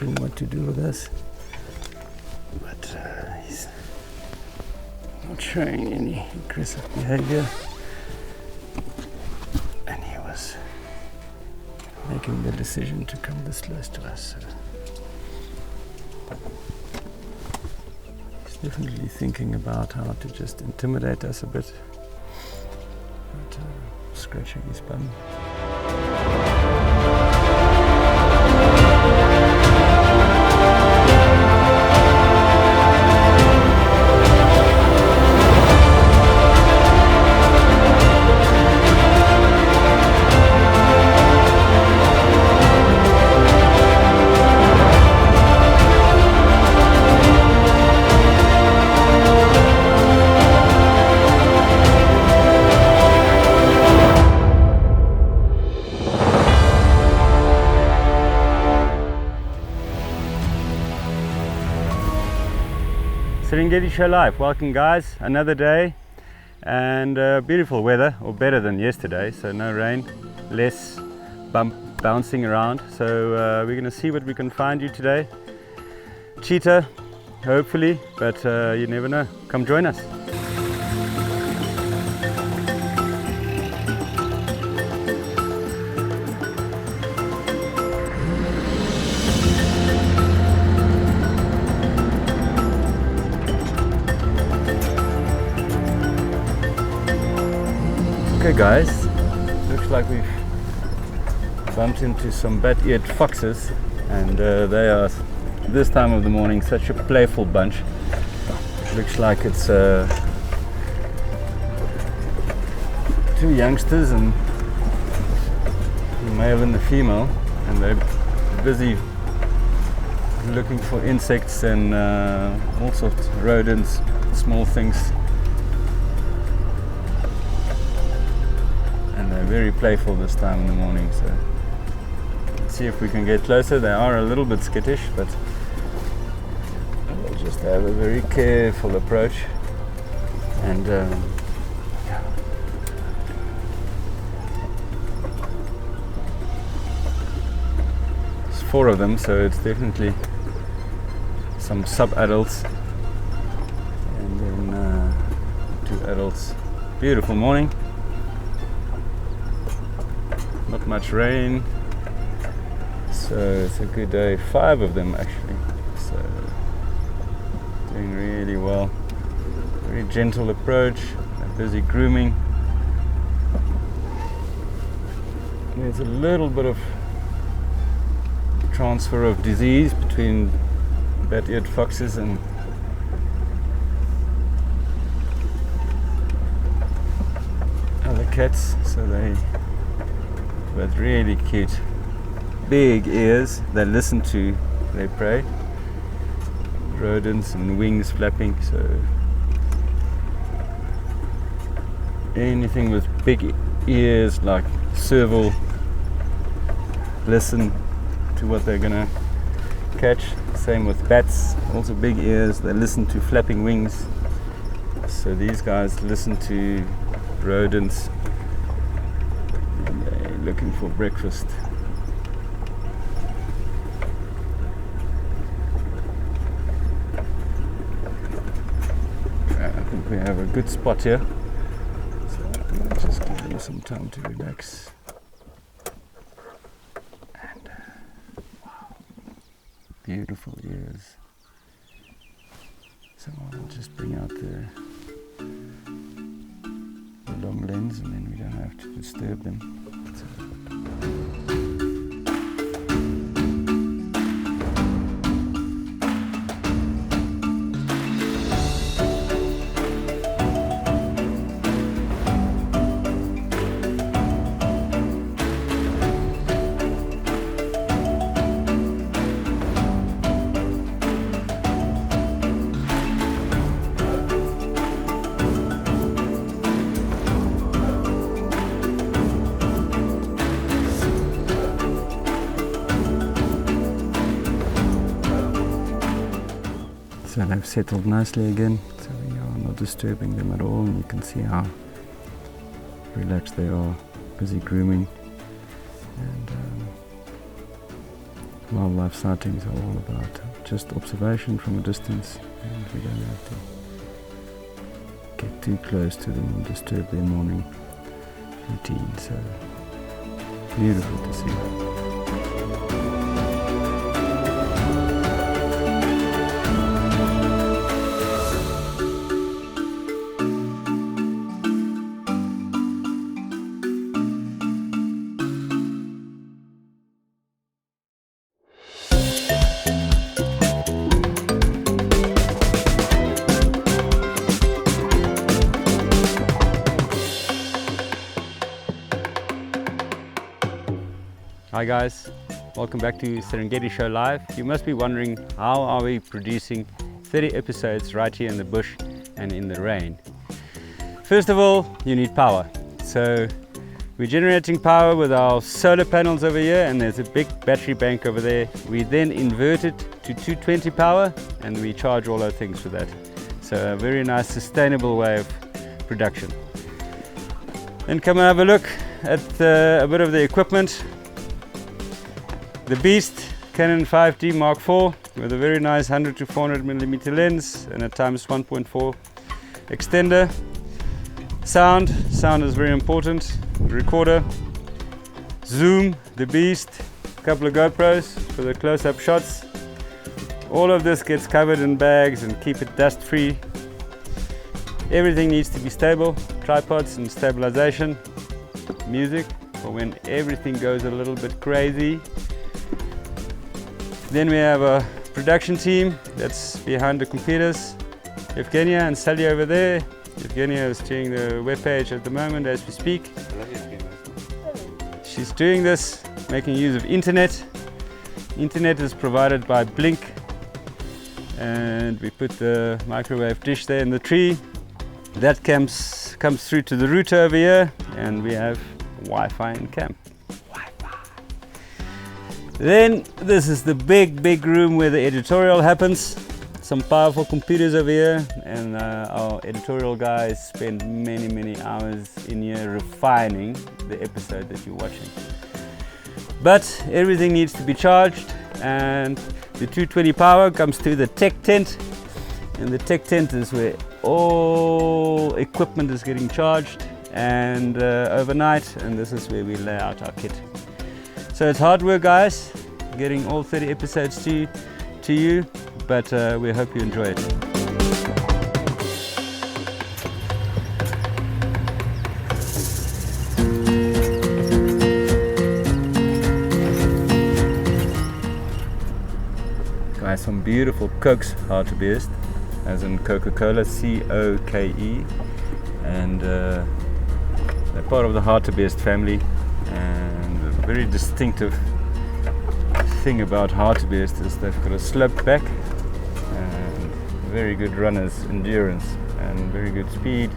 wondering what to do with us. But he's not showing any aggressive behavior. And he was making the decision to come this close to us. So he's definitely thinking about how to just intimidate us a bit. But scratching his bum. Serengeti Show Live, welcome guys, another day and beautiful weather, or better than yesterday, so no rain, less bouncing around. So we're going to see what we can find you today. Cheetah, hopefully, but you never know. Come join us. Okay guys, looks like we've bumped into some bat-eared foxes, and they are, this time of the morning, such a playful bunch. Looks like it's two youngsters, and the male and the female, and they're busy looking for insects and all sorts of rodents, small things. They're very playful this time in the morning, so let's see if we can get closer. They are a little bit skittish, but we'll just have a very careful approach. And yeah. There's 4 of them, so it's definitely some sub-adults and then 2 adults. Beautiful morning. Not much rain, so it's a good day. 5 of them actually, so doing really well. Very gentle approach, they're busy grooming. There's a little bit of transfer of disease between bat-eared foxes and other cats, so but really cute. Big ears, they listen to their prey. Rodents and wings flapping, so anything with big ears like serval listen to what they're gonna catch. Same with bats, also big ears, they listen to flapping wings. So these guys listen to rodents, looking for breakfast. I think we have a good spot here, so I'll just give them some time to relax. And wow, beautiful ears. So I'll just bring out the long lens, and then we don't have to disturb them. So they've settled nicely again, so we are not disturbing them at all, and you can see how relaxed they are, busy grooming. And wildlife sightings are all about just observation from a distance, and we don't have to get too close to them and disturb their morning routine. So beautiful to see. Hi guys, welcome back to Serengeti Show Live. You must be wondering, how are we producing 30 episodes right here in the bush and in the rain? First of all, you need power. So we're generating power with our solar panels over here, and there's a big battery bank over there. We then invert it to 220 power and we charge all our things for that. So a very nice sustainable way of production. Then come and have a look at a bit of the equipment. The Beast Canon 5D Mark IV with a very nice 100 to 400mm lens and a times 1.4 extender. Sound is very important. Recorder, zoom, the Beast, a couple of GoPros for the close-up shots. All of this gets covered in bags and keep it dust free. Everything needs to be stable, tripods and stabilization. Music for when everything goes a little bit crazy. Then we have a production team that's behind the computers. Evgenia and Sally over there. Evgenia is doing the webpage at the moment as we speak. She's doing this, making use of internet. Internet is provided by Blink, and we put the microwave dish there in the tree. That comes through to the router over here, and we have Wi-Fi in camp. Then this is the big room where the editorial happens. Some powerful computers over here, and our editorial guys spend many hours in here refining the episode that you're watching. But everything needs to be charged, and the 220 power comes to the tech tent, and the tech tent is where all equipment is getting charged and overnight, and this is where we lay out our kit. So it's hard work, guys, getting all 30 episodes to you, but we hope you enjoy it. Guys, some beautiful Cokes hartebeest, as in Coca-Cola, C-O-K-E, and they're part of the hartebeest family. And a very distinctive thing about hartebeest is they've got a sloped back and very good runners, endurance, and very good speed,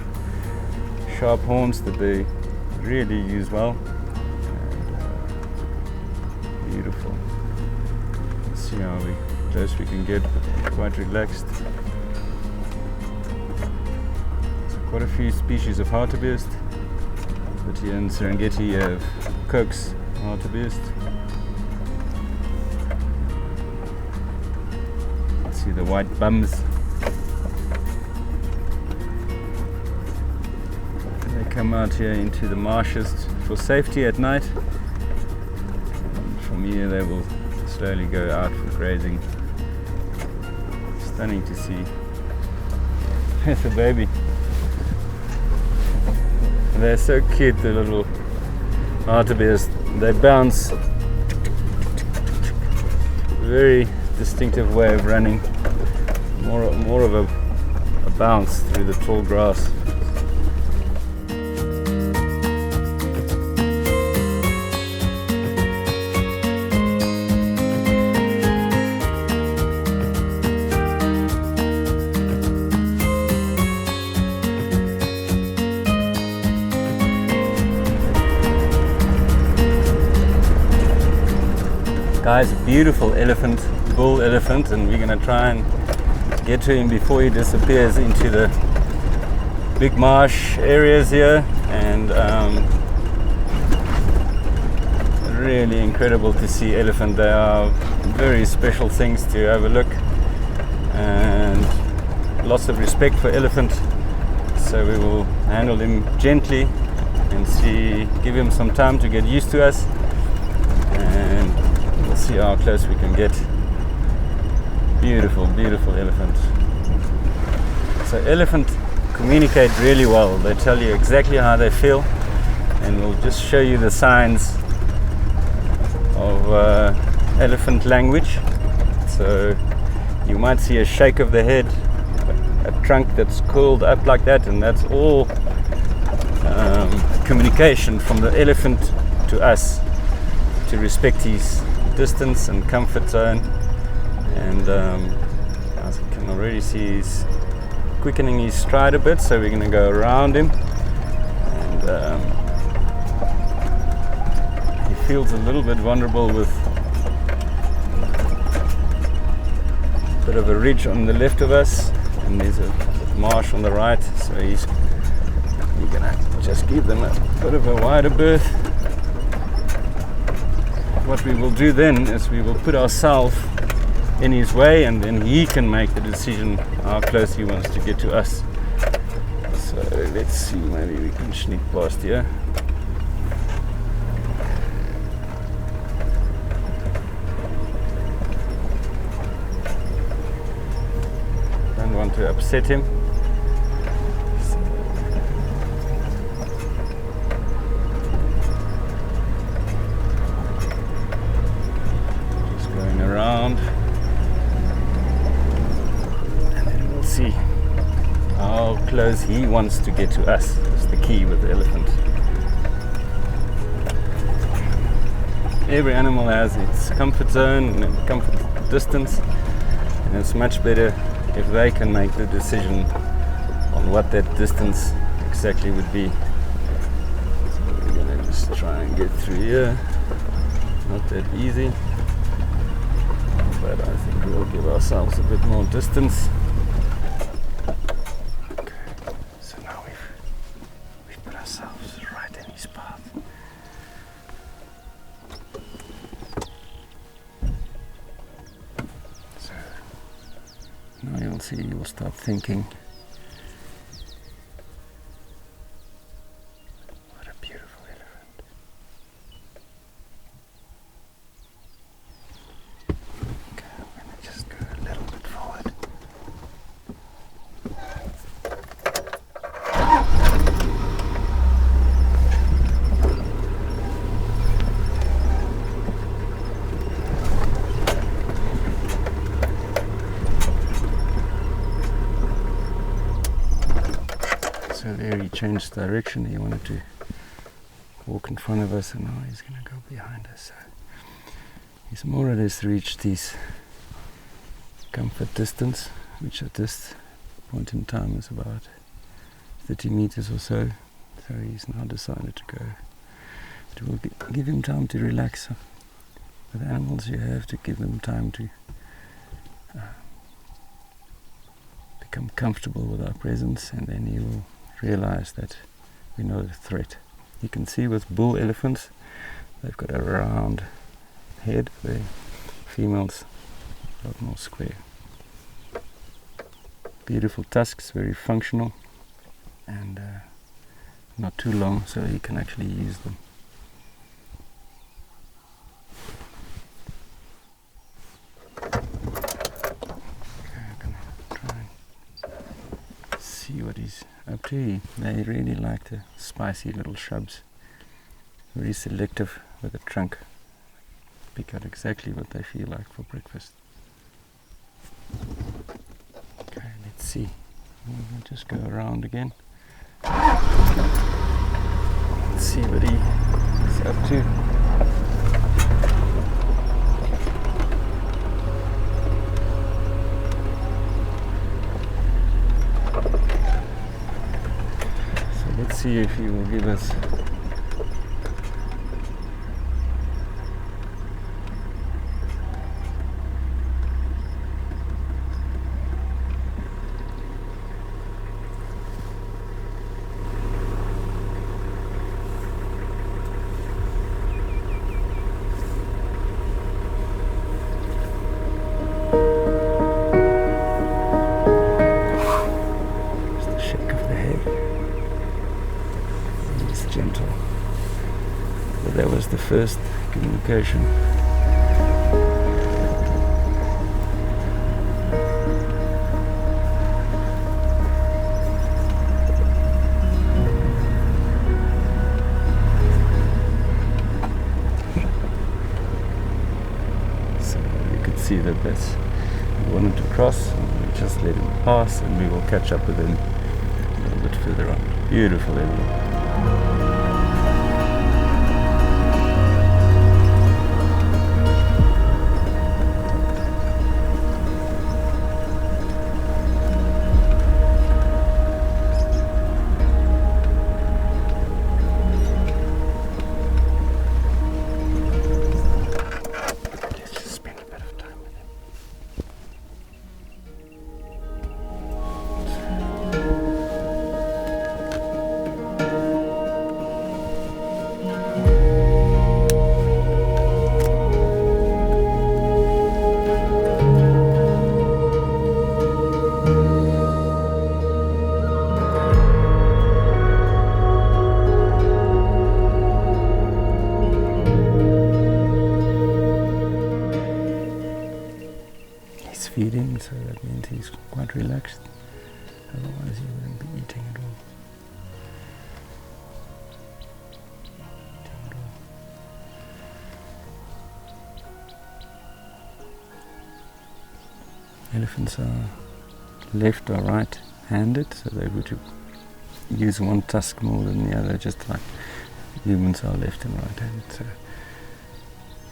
sharp horns that they really use well, and beautiful. Let's see how close we can get, but quite relaxed. So quite a few species of hartebeest. But here in Serengeti you have Cokes hartebeest. See the white bums. They come out here into the marshes for safety at night. And from here they will slowly go out for grazing. Stunning to see. There's a baby. They're so cute, the little hartebeest. They bounce. Very distinctive way of running. More of a bounce through the tall grass. Guys, a beautiful elephant, bull elephant, and we're going to try and get to him before he disappears into the big marsh areas here. And a really incredible to see elephant. They are very special things to have a look, and lots of respect for elephant. So we will handle him gently and give him some time to get used to us, and we'll see how close we can get. Beautiful, beautiful elephant. So elephant communicate really well. They tell you exactly how they feel, and we'll just show you the signs of elephant language. So you might see a shake of the head, a trunk that's curled up like that, and that's all communication from the elephant to us to respect his distance and comfort zone. And as you can already see, he's quickening his stride a bit, so we're going to go around him, and he feels a little bit vulnerable with a bit of a ridge on the left of us, and there's a marsh on the right, so we're going to just give them a bit of a wider berth. What we will do then is we will put ourselves in his way, and then he can make the decision how close he wants to get to us. So let's see, maybe we can sneak past here. Don't want to upset him. Just going around. See how close he wants to get to us. That's the key with the elephant. Every animal has its comfort zone and comfort distance, and it's much better if they can make the decision on what that distance exactly would be. So we're going to just try and get through here. Not that easy, but I think we'll give ourselves a bit more distance. Now you'll see, you'll start thinking, what a beautiful elephant. Okay, I'm going to just go a little bit forward. So there he changed direction. He wanted to walk in front of us, and now he's going to go behind us. So he's more or less reached his comfort distance, which at this point in time is about 30 meters or so. So he's now decided to go. It will give him time to relax. With animals, you have to give them time to become comfortable with our presence, and then he will realize that we're not a threat. You can see with bull elephants, they've got a round head, the females a lot more square. Beautiful tusks, very functional, and not too long, so you can actually use them. See what he's up to. They really like the spicy little shrubs. Very selective with the trunk. Pick out exactly what they feel like for breakfast. Okay, let's see. We'll just go around again. Let's see what he's up to. Let's see if he will give us first communication. So you could see that that's he wanted to cross, and we just let him pass, and we will catch up with him a little bit further on. Beautiful area. Feeding, so that means he's quite relaxed, otherwise he wouldn't be eating at all. Elephants are left or right handed, so they would use one tusk more than the other, just like humans are left and right handed. So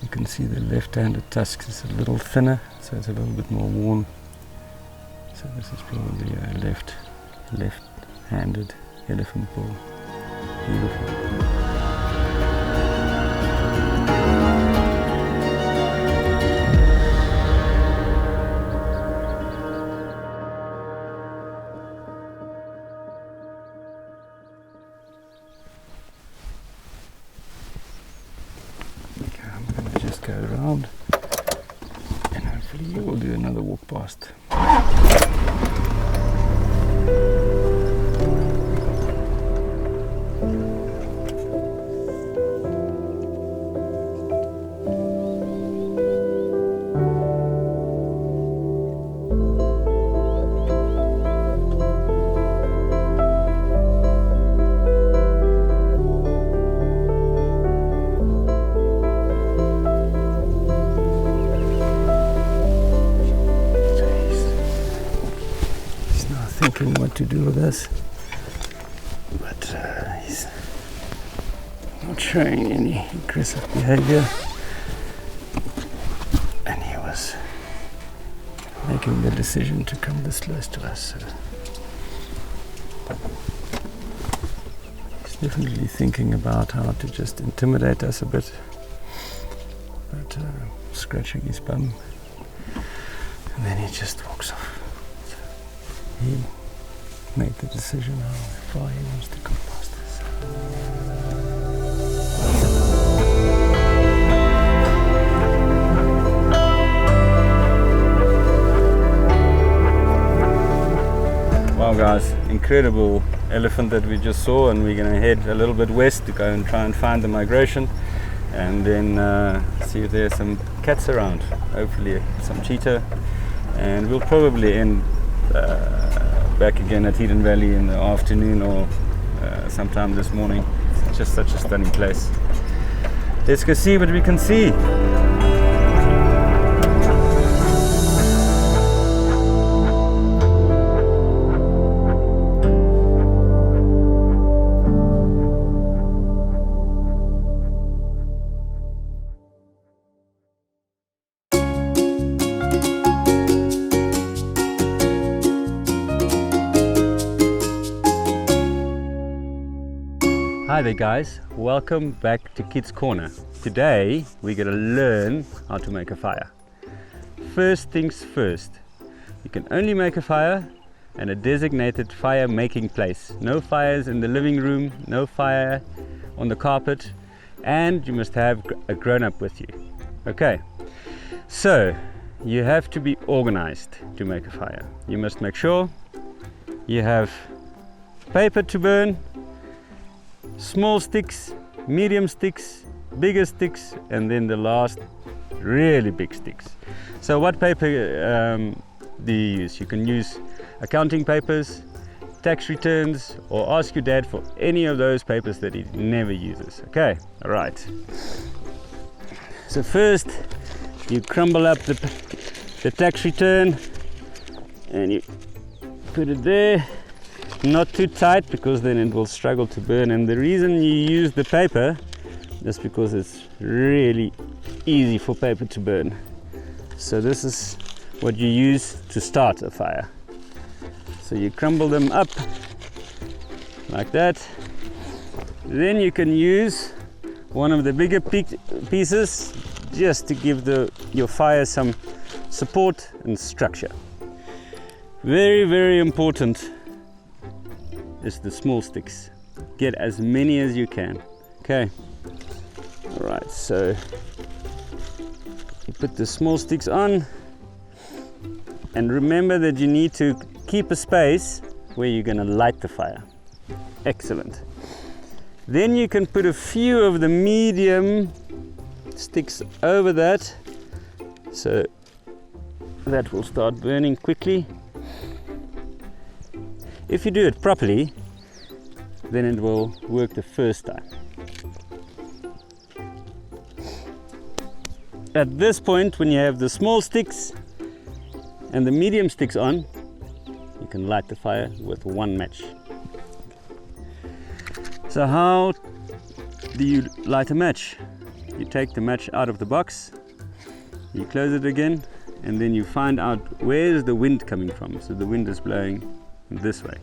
you can see the left-handed tusk is a little thinner, so it's a little bit more worn. So this is probably a left-handed elephant bull. Beautiful. Go around, and hopefully you will do another walk past. Thinking what to do with us, but he's not showing any aggressive behavior, and he was making the decision to come this close to us, so he's definitely thinking about how to just intimidate us a bit, but scratching his bum, and then he just walks off. He made the decision how far he wants to come past us. Wow guys, incredible elephant that we just saw, and we're going to head a little bit west to go and try and find the migration, and then see if there's some cats around, hopefully some cheetah, and we'll probably end back again at Hidden Valley in the afternoon or sometime this morning. It's just such a stunning place. Let's go see what we can see. Hi there guys, welcome back to Kids Corner. Today we're going to learn how to make a fire. First things first, you can only make a fire in a designated fire making place. No fires in the living room, no fire on the carpet, and you must have a grown-up with you. Okay, so you have to be organized to make a fire. You must make sure you have paper to burn, small sticks, medium sticks, bigger sticks, and then the last really big sticks. So what paper do you use? You can use accounting papers, tax returns, or ask your dad for any of those papers that he never uses. Okay, all right. So first you crumble up the tax return and you put it there, not too tight because then it will struggle to burn. And the reason you use the paper is because it's really easy for paper to burn. So this is what you use to start a fire. So you crumble them up like that. Then you can use one of the bigger pieces just to give your fire some support and structure. Very, very important is the small sticks. Get as many as you can. Okay. All right, so you put the small sticks on, and remember that you need to keep a space where you're going to light the fire. Excellent. Then you can put a few of the medium sticks over that, so that will start burning quickly. If you do it properly, then it will work the first time. At this point, when you have the small sticks and the medium sticks on, you can light the fire with one match. So how do you light a match? You take the match out of the box, you close it again, and then you find out where is the wind coming from. So the wind is blowing this way.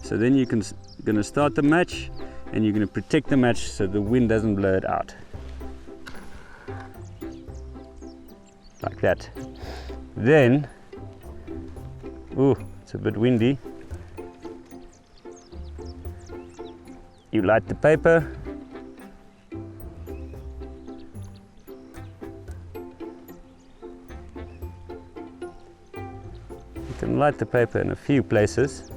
So then you're gonna start the match, and you're gonna protect the match so the wind doesn't blow it out. Like that. Then, ooh, it's a bit windy. You light the paper. You can light the paper in a few places.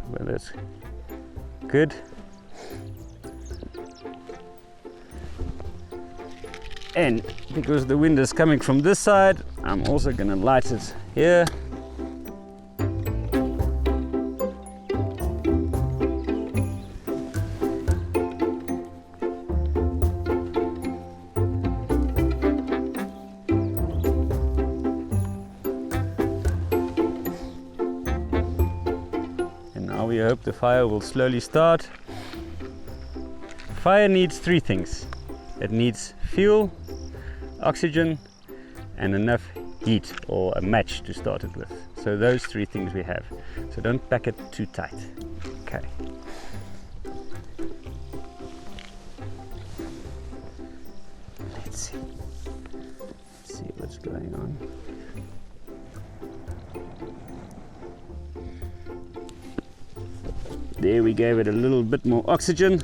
Well, that's good. And because the wind is coming from this side, I'm also going to light it here. And now we hope the fire will slowly start. Fire needs three things. It needs fuel, oxygen, and enough heat or a match to start it with. So those three things we have. So don't pack it too tight. Okay. Let's see what's going on. There, we gave it a little bit more oxygen.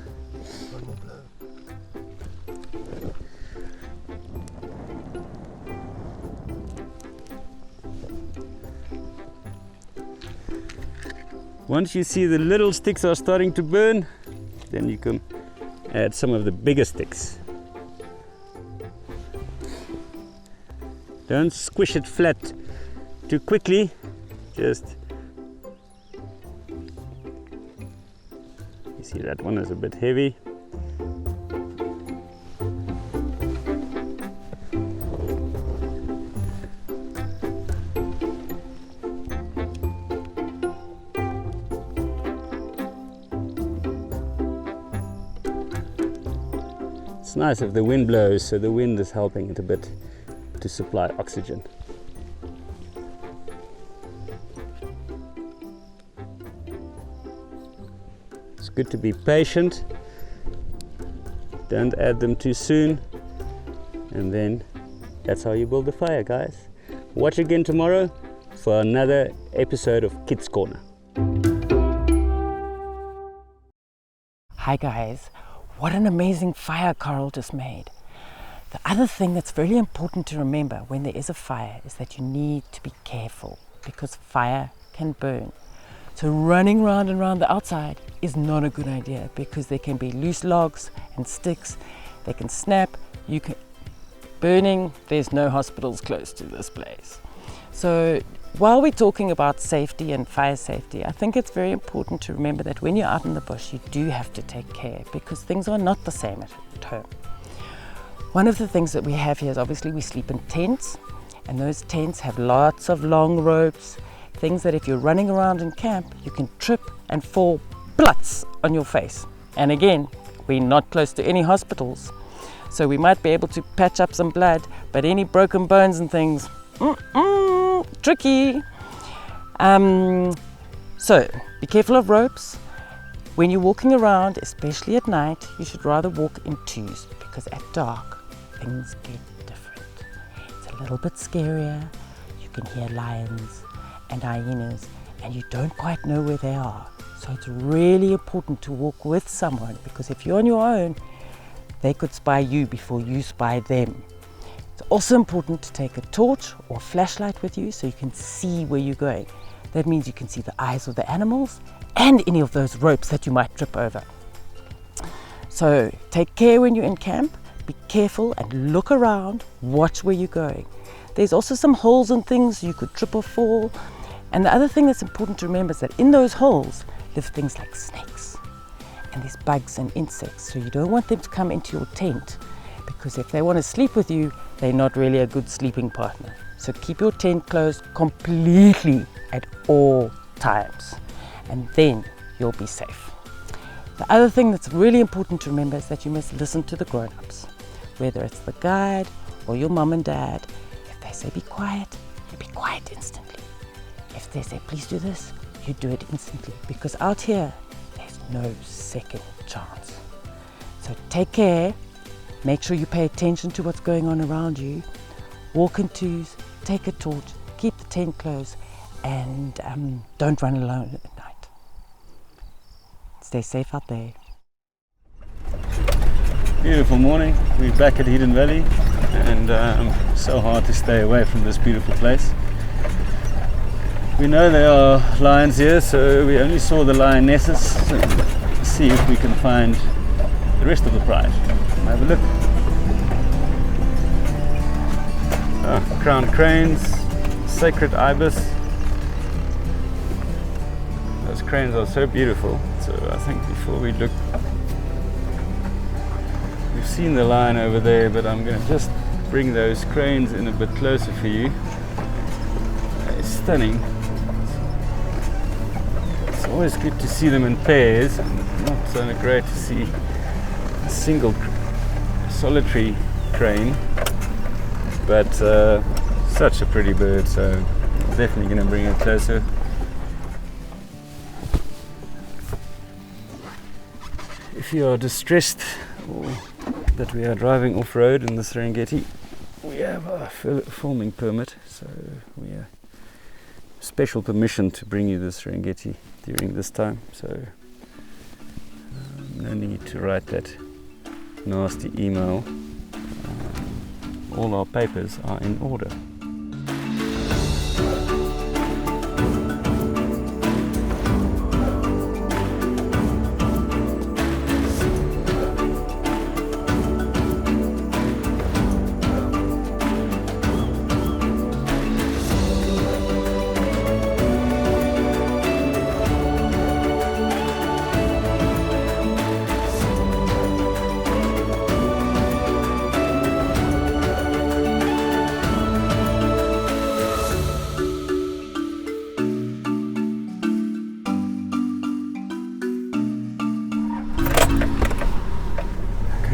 Once you see the little sticks are starting to burn, then you can add some of the bigger sticks. Don't squish it flat too quickly, just, you see that one is a bit heavy. It's nice if the wind blows, so the wind is helping it a bit to supply oxygen. It's good to be patient. Don't add them too soon. And then that's how you build a fire, guys. Watch again tomorrow for another episode of Kids Corner. Hi guys. What an amazing fire Carel just made. The other thing that's very important to remember when there is a fire is that you need to be careful because fire can burn. So running round and round the outside is not a good idea because there can be loose logs and sticks. They can snap. You can burning. There's no hospitals close to this place. So while we're talking about safety and fire safety, I think it's very important to remember that when you're out in the bush, you do have to take care because things are not the same at home. One of the things that we have here is obviously we sleep in tents, and those tents have lots of long ropes, things that if you're running around in camp, you can trip and fall pluts on your face. And again, we're not close to any hospitals, so we might be able to patch up some blood, but any broken bones and things, tricky. So be careful of ropes. When you're walking around, especially at night, you should rather walk in twos because at dark, things get different. It's a little bit scarier. You can hear lions and hyenas, and you don't quite know where they are. So it's really important to walk with someone because if you're on your own, they could spy you before you spy them. It's also important to take a torch or flashlight with you so you can see where you're going. That means you can see the eyes of the animals and any of those ropes that you might trip over. So take care when you're in camp, be careful and look around, watch where you're going. There's also some holes and things you could trip or fall. And the other thing that's important to remember is that in those holes live things like snakes and there's bugs and insects. So you don't want them to come into your tent because if they want to sleep with you, they're not really a good sleeping partner. So keep your tent closed completely at all times and then you'll be safe. The other thing that's really important to remember is that you must listen to the grown-ups, whether it's the guide or your mom and dad. If they say be quiet, you be quiet instantly. If they say please do this, you do it instantly because out here there's no second chance. So take care, make sure you pay attention to what's going on around you, walk in twos, take a torch, keep the tent closed and don't run alone at night. Stay safe out there. Beautiful morning. We're back at Hidden Valley and so hard to stay away from this beautiful place. We know there are lions here, so we only saw the lionesses. So let's see if we can find the rest of the pride. Have a look. Crowned cranes, sacred ibis. Those cranes are so beautiful. So I think before we look, we've seen the lion over there, but I'm going to just bring those cranes in a bit closer for you. It's stunning. It's always good to see them in pairs, and not so great to see a single solitary crane, but such a pretty bird, so I'm definitely going to bring it closer. If you are distressed or that we are driving off-road in the Serengeti, we have a filming permit, so we have special permission to bring you the Serengeti during this time, so no need to write that nasty email. All our papers are in order.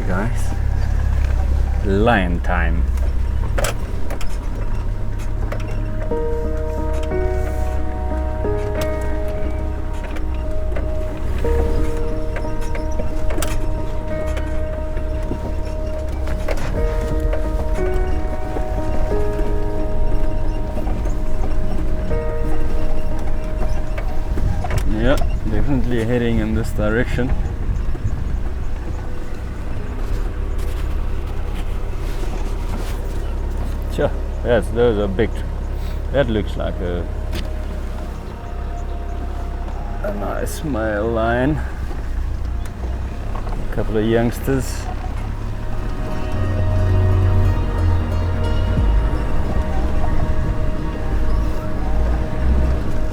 Guys, lion time. Yeah, definitely heading in this direction. Sure, yes, those are big. That looks like a a nice male lion, a couple of youngsters.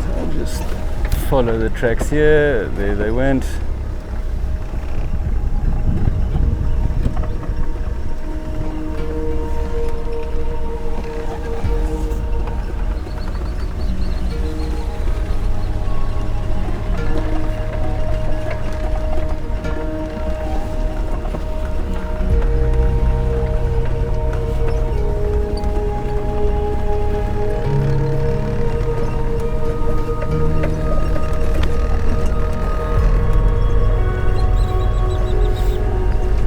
So I'll just follow the tracks here. There they went.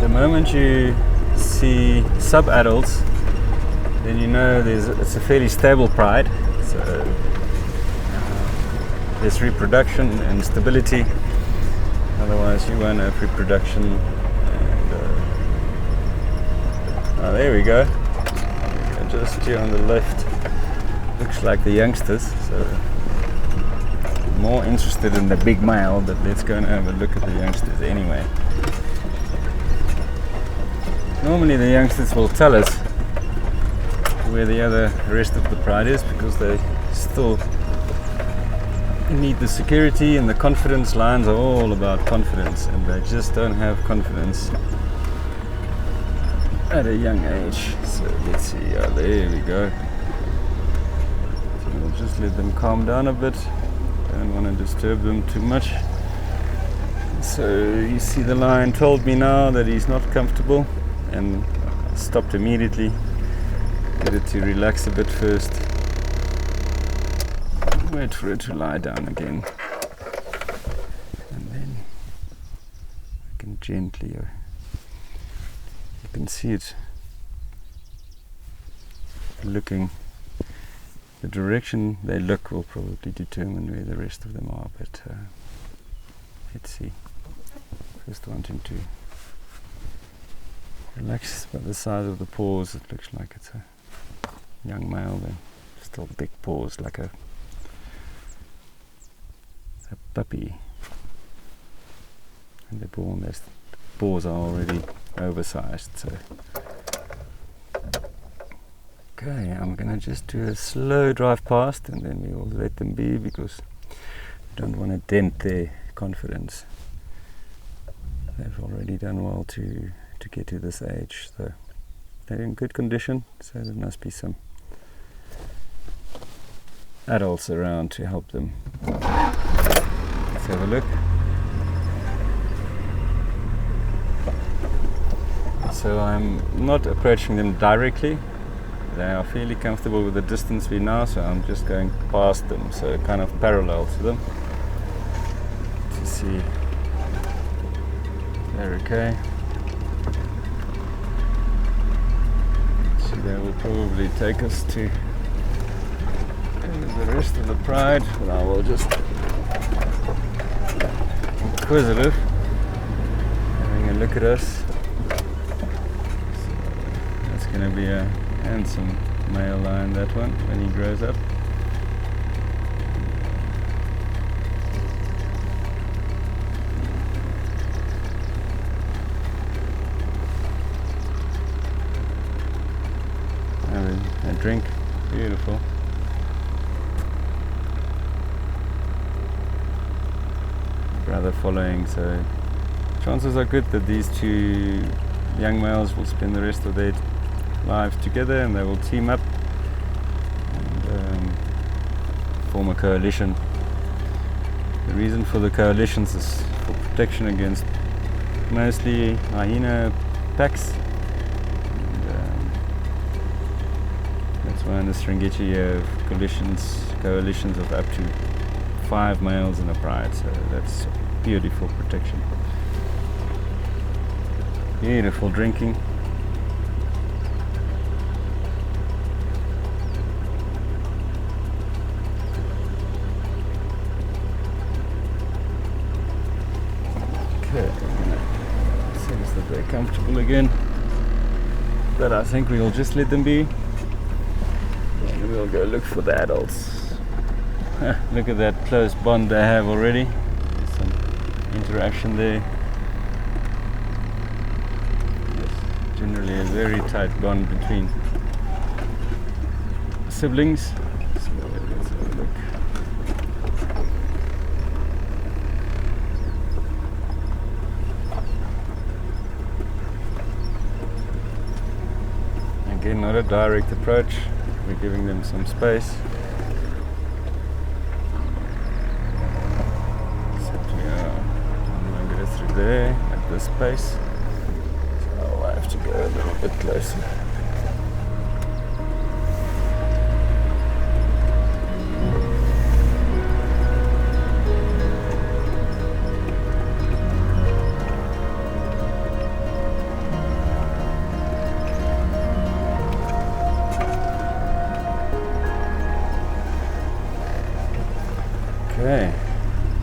The moment you see sub-adults, then you know it's a fairly stable pride. So there's reproduction and stability. Otherwise, you won't have reproduction. And oh, there we go. Just here on the left, looks like the youngsters. So more interested in the big male, but let's go and have a look at the youngsters anyway. Normally the youngsters will tell us where the rest of the pride is, because they still need the security and the confidence. Lions are all about confidence, and they just don't have confidence at a young age. So let's see, there we go. So we'll just let them calm down a bit. Don't want to disturb them too much. So you see the lion told me now that he's not comfortable, and stopped immediately. Get it to relax a bit first. Wait for it to lie down again. And then I can gently, you can see it looking. The direction they look will probably determine where the rest of them are, but let's see. First wanting to relax by the size of the paws. It looks like it's a young male, then still big paws like a puppy. And they're born, the paws are already oversized. So okay, I'm gonna just do a slow drive past, and then we will let them be, because we don't want to dent their confidence. They've already done well to get to this age, so they're in good condition, so there must be some adults around to help them. Let's have a look. So I'm not approaching them directly. They are fairly comfortable with the distance we now, so I'm just going past them, so kind of parallel to them, to see they're okay. They will probably take us to the rest of the pride, but I will just inquisitive, having a look at us. So that's going to be a handsome male lion, that one, when he grows up. A drink, beautiful. Brother following, so chances are good that these two young males will spend the rest of their lives together, and they will team up and form a coalition. The reason for the coalitions is for protection against mostly hyena packs. Why in the Serengeti you have coalitions of up to 5 males in a pride, so that's purely for protection. Beautiful drinking. Okay, seems that they're comfortable again, but I think we'll just let them be. We'll go look for the adults. Look at that close bond they have already. interaction there. Yes, generally a very tight bond between siblings. So let's have a look. Again, not a direct approach. We're giving them some space. Simply, I'm going to go through there at this pace. So I have to go a little bit closer. Okay,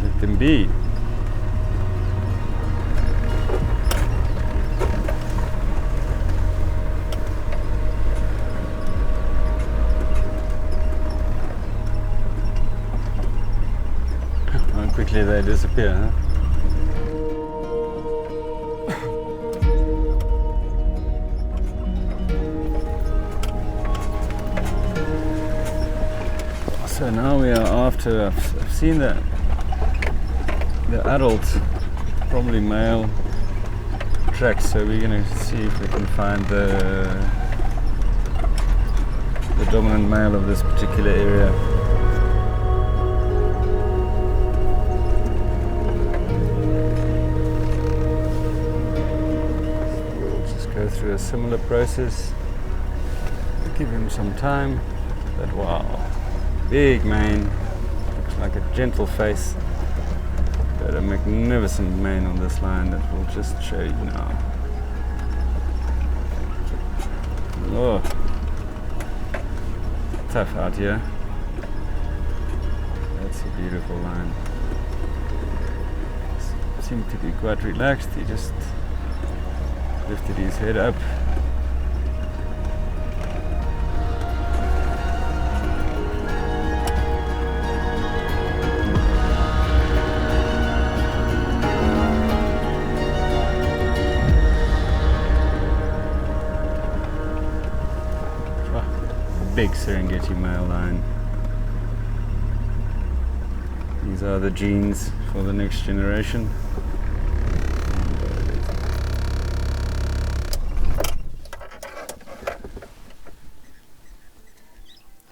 let them be. How quickly they disappear, huh? So now we are after, I've seen the adult, probably male tracks, so we're going to see if we can find the dominant male of this particular area. We'll just go through a similar process, give him some time, but wow. Big mane, looks like a gentle face, but a magnificent mane on this line that we'll just show you now. Oh, tough out here. That's a beautiful line. Seemed to be quite relaxed. He just lifted his head up. Big Serengeti male line. These are the genes for the next generation.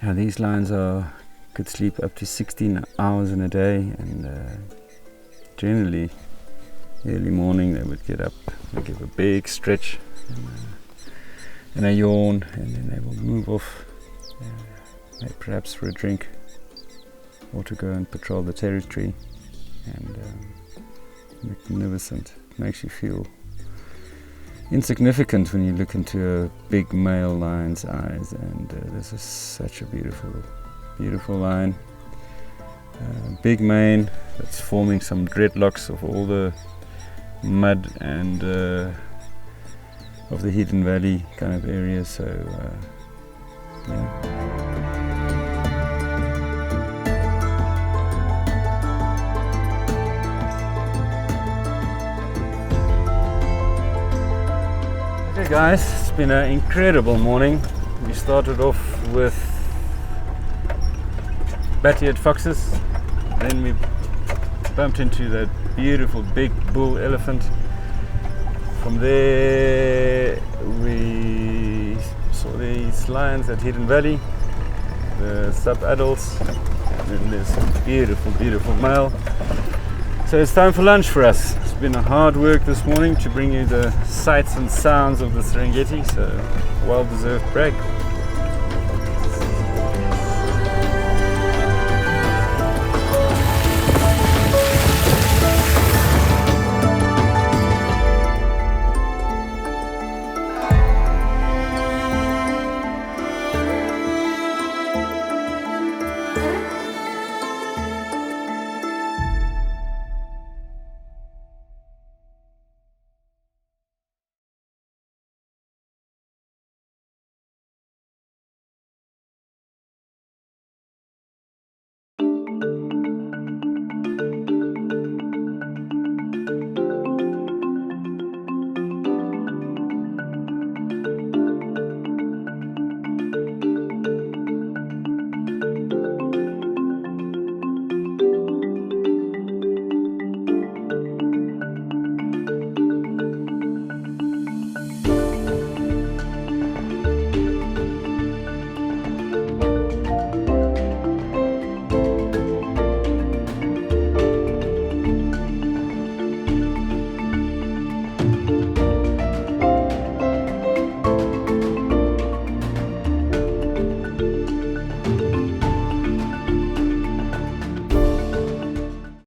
Now these lions could sleep up to 16 hours in a day, and generally early morning they would get up, they give a big stretch and a yawn, and then they will move off. Perhaps for a drink or to go and patrol the territory. And magnificent. It makes you feel insignificant when you look into a big male lion's eyes, and this is such a beautiful lion. Big mane that's forming some dreadlocks of all the mud and of the Hidden Valley kind of area. So yeah. Okay guys, it's been an incredible morning. We started off with bat-eared foxes, then we bumped into that beautiful big bull elephant. From there we saw these lions at Hidden Valley, the sub-adults, and then there's a beautiful male. So it's time for lunch for us. It's been a hard work this morning to bring you the sights and sounds of the Serengeti, so well-deserved break.